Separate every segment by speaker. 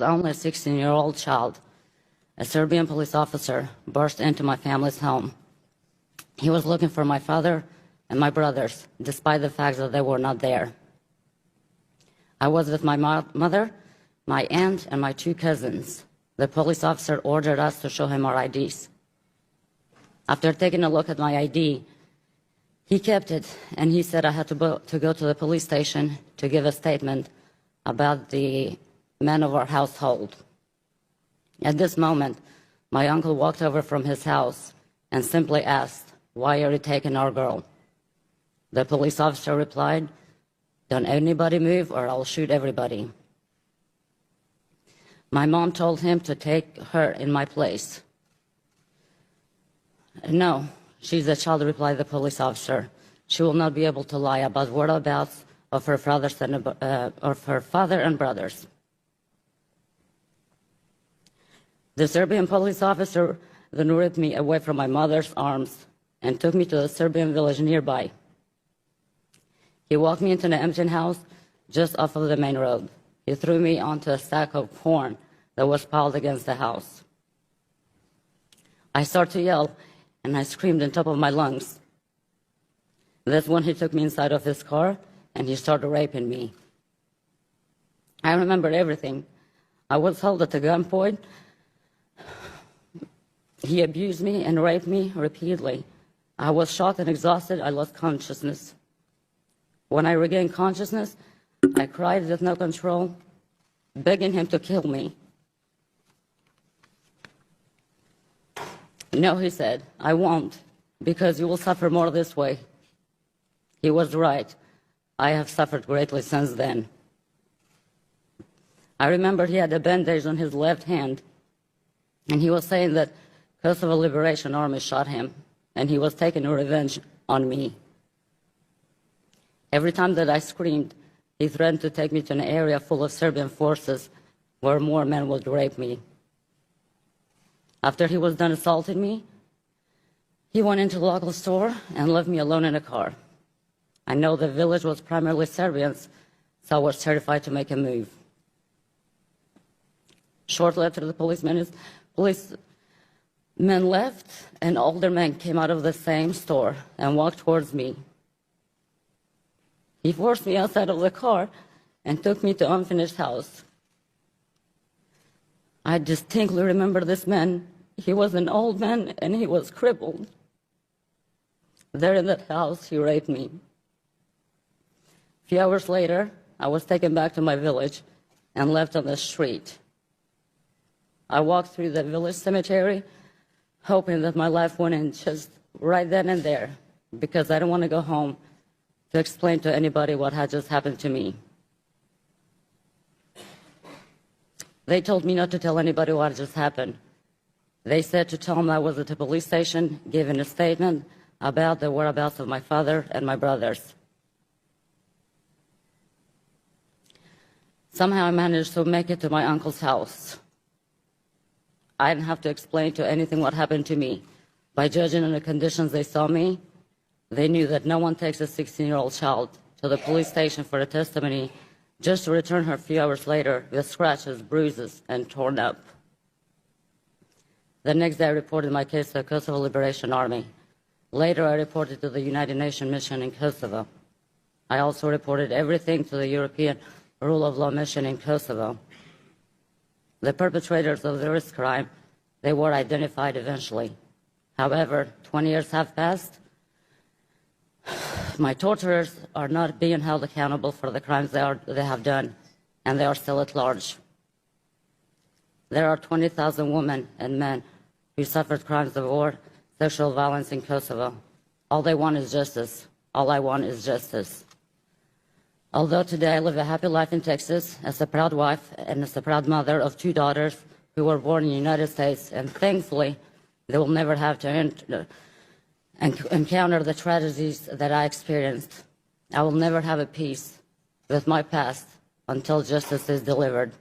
Speaker 1: only a 16-year-old child, a Serbian police officer burst into my family's home. He was looking for my father and my brothers, despite the fact that they were not there. I was with my mother, my aunt, and my 2 cousins. The police officer ordered us to show him our IDs. After taking a look at my ID, he kept it, and he said I had to go to the police station to give a statement about the men of our household. At this moment, my uncle walked over from his house and simply asked, "Why are you taking our girl?" The police officer replied, "Don't anybody move or I'll shoot everybody." My mom told him to take her in my place. "No, she's a child," replied the police officer. "She will not be able to lie about whereabouts of her father and brothers." The Serbian police officer then ripped me away from my mother's arms and took me to a Serbian village nearby. He walked me into an empty house just off of the main road. He threw me onto a sack of corn that was piled against the house. I started to yell, and I screamed on top of my lungs. That's when he took me inside of his car, and he started raping me. I remember everything. I was held at a gunpoint. He abused me and raped me repeatedly. I was shocked and exhausted. I lost consciousness. When I regained consciousness, I cried with no control, begging him to kill me. "No," he said, "I won't, because you will suffer more this way." He was right. I have suffered greatly since then. I remember he had a bandage on his left hand, and he was saying that Kosovo Liberation Army shot him, and he was taking revenge on me. Every time that I screamed, he threatened to take me to an area full of Serbian forces where more men would rape me. After he was done assaulting me, he went into the local store and left me alone in a car. I know the village was primarily Serbians, so I was terrified to make a move. Shortly after the policemen left, an older man came out of the same store and walked towards me. He forced me outside of the car and took me to an unfinished house. I distinctly remember this man. He was an old man and he was crippled. There in that house, he raped me. A few hours later, I was taken back to my village and left on the street. I walked through the village cemetery, hoping that my life would end just right then and there, because I don't want to go home to explain to anybody what had just happened to me. They told me not to tell anybody what just happened. They said to tell them I was at the police station giving a statement about the whereabouts of my father and my brothers. Somehow I managed to make it to my uncle's house. I didn't have to explain to anything what happened to me. By judging on the conditions they saw me, they knew that no one takes a 16-year-old child to the police station for a testimony just to return her a few hours later with scratches, bruises, and torn up. The next day I reported my case to the Kosovo Liberation Army. Later I reported to the United Nations mission in Kosovo. I also reported everything to the European Rule of Law mission in Kosovo. The perpetrators of this crime, they were identified eventually. However, 20 years have passed. My torturers are not being held accountable for the crimes they have done, and they are still at large. There are 20,000 women and men who suffered crimes of war, sexual violence in Kosovo. All they want is justice. All I want is justice. Although today I live a happy life in Texas as a proud wife and as a proud mother of 2 daughters who were born in the United States, and thankfully they will never have to encounter the tragedies that I experienced. I will never have a peace with my past until justice is delivered.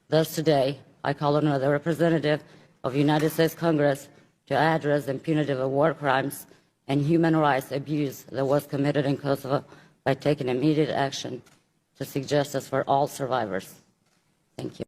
Speaker 1: Thus today, I call on the representative of the United States Congress to address the impunity of war crimes and human rights abuse that was committed in Kosovo by taking immediate action to seek justice for all survivors. Thank you.